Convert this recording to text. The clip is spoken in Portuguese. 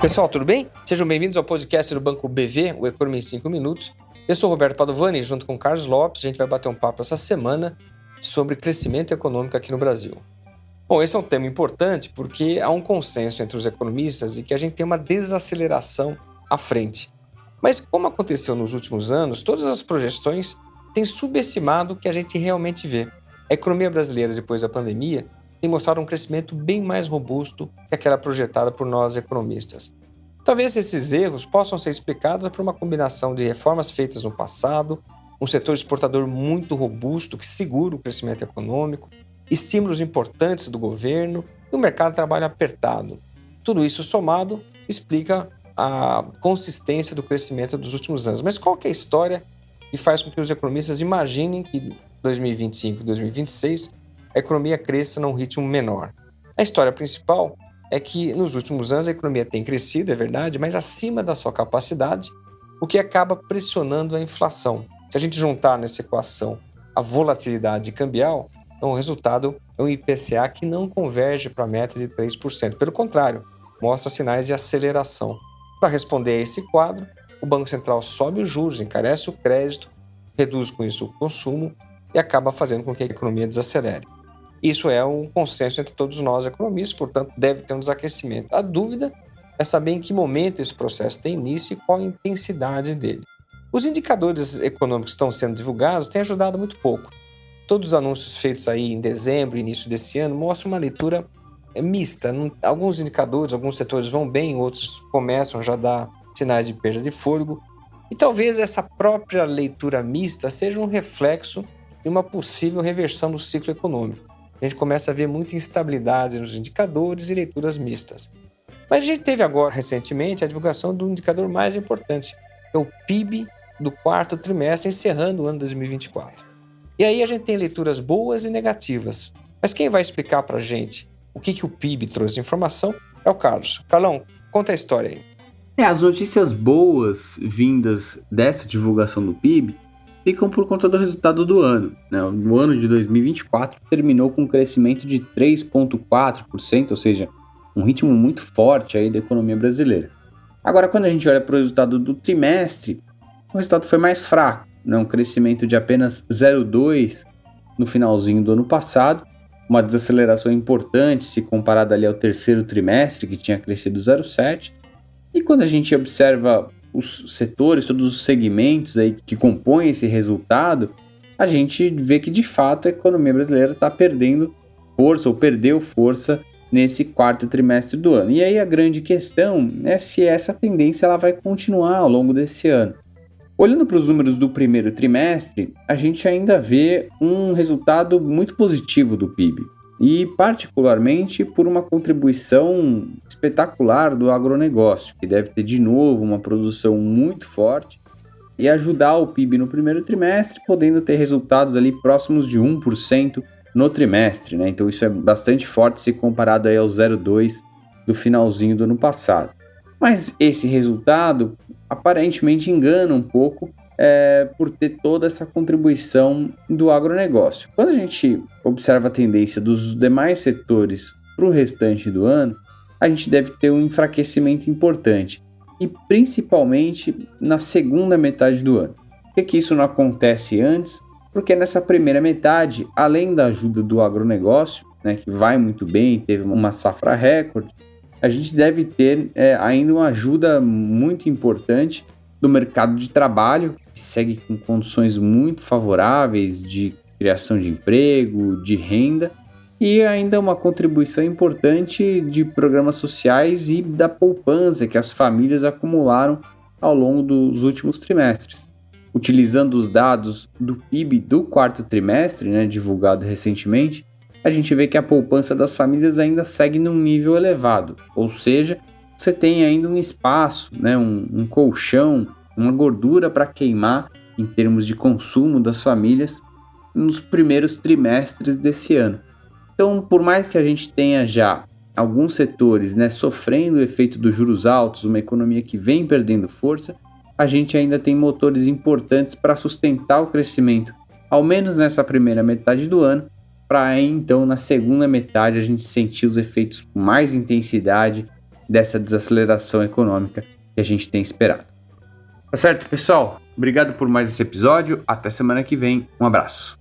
Pessoal, tudo bem? Sejam bem-vindos ao podcast do Banco BV, o Economia em 5 Minutos. Eu sou o Roberto Padovani, junto com o Carlos Lopes, a gente vai bater um papo essa semana sobre crescimento econômico aqui no Brasil. Bom, esse é um tema importante porque há um consenso entre os economistas de que a gente tem uma desaceleração à frente. Mas como aconteceu nos últimos anos, todas as projeções têm subestimado o que a gente realmente vê. A economia brasileira, depois da pandemia, tem mostrado um crescimento bem mais robusto que aquela projetada por nós economistas. Talvez esses erros possam ser explicados por uma combinação de reformas feitas no passado, um setor exportador muito robusto que segura o crescimento econômico, estímulos importantes do governo e um mercado de trabalho apertado. Tudo isso somado explica a consistência do crescimento dos últimos anos. Mas qual que é a história que faz com que os economistas imaginem que 2025 e 2026 a economia cresça num ritmo menor? A história principal é que nos últimos anos a economia tem crescido, é verdade, mas acima da sua capacidade, o que acaba pressionando a inflação. Se a gente juntar nessa equação a volatilidade cambial, então o resultado é um IPCA que não converge para a meta de 3%. Pelo contrário, mostra sinais de aceleração. Para responder a esse quadro, o Banco Central sobe os juros, encarece o crédito, reduz com isso o consumo e acaba fazendo com que a economia desacelere. Isso é um consenso entre todos nós economistas, portanto, deve ter um desaquecimento. A dúvida é saber em que momento esse processo tem início e qual a intensidade dele. Os indicadores econômicos que estão sendo divulgados têm ajudado muito pouco. Todos os anúncios feitos aí em dezembro, início desse ano, mostram uma leitura mista. Alguns indicadores, alguns setores vão bem, outros começam já a dar sinais de perda de fôlego. E talvez essa própria leitura mista seja um reflexo de uma possível reversão do ciclo econômico. A gente começa a ver muita instabilidade nos indicadores e leituras mistas. Mas a gente teve agora, recentemente, a divulgação do indicador mais importante, que é o PIB do quarto trimestre, encerrando o ano 2024. E aí a gente tem leituras boas e negativas. Mas quem vai explicar para a gente o que o PIB trouxe de informação é o Carlos. Carlão, conta a história aí. As notícias boas vindas dessa divulgação do PIB ficam por conta do resultado do ano. O ano de 2024 terminou com um crescimento de 3,4%, ou seja, um ritmo muito forte aí da economia brasileira. Agora, quando a gente olha para o resultado do trimestre, o resultado foi mais fraco, um crescimento de apenas 0,2% no finalzinho do ano passado, uma desaceleração importante se comparada ali ao terceiro trimestre, que tinha crescido 0,7%. E quando a gente observa os setores, todos os segmentos aí que compõem esse resultado, a gente vê que de fato a economia brasileira está perdendo força ou perdeu força nesse quarto trimestre do ano. E aí a grande questão é se essa tendência ela vai continuar ao longo desse ano. Olhando para os números do primeiro trimestre, a gente ainda vê um resultado muito positivo do PIB. E particularmente por uma contribuição espetacular do agronegócio, que deve ter de novo uma produção muito forte e ajudar o PIB no primeiro trimestre, podendo ter resultados ali próximos de 1% no trimestre, Então isso é bastante forte se comparado aí ao 0,2% do finalzinho do ano passado. Mas esse resultado aparentemente engana um pouco por ter toda essa contribuição do agronegócio. Quando a gente observa a tendência dos demais setores para o restante do ano, a gente deve ter um enfraquecimento importante, e principalmente na segunda metade do ano. Por que isso não acontece antes? Porque nessa primeira metade, além da ajuda do agronegócio, que vai muito bem, teve uma safra recorde, a gente deve ter ainda uma ajuda muito importante do mercado de trabalho, que segue com condições muito favoráveis de criação de emprego, de renda, e ainda uma contribuição importante de programas sociais e da poupança que as famílias acumularam ao longo dos últimos trimestres. Utilizando os dados do PIB do quarto trimestre, divulgado recentemente, a gente vê que a poupança das famílias ainda segue num nível elevado, ou seja, você tem ainda um espaço, um colchão, uma gordura para queimar em termos de consumo das famílias nos primeiros trimestres desse ano. Então, por mais que a gente tenha já alguns setores sofrendo o efeito dos juros altos, uma economia que vem perdendo força, a gente ainda tem motores importantes para sustentar o crescimento, ao menos nessa primeira metade do ano, para então na segunda metade a gente sentir os efeitos com mais intensidade dessa desaceleração econômica que a gente tem esperado. Tá certo, pessoal? Obrigado por mais esse episódio. Até semana que vem. Um abraço.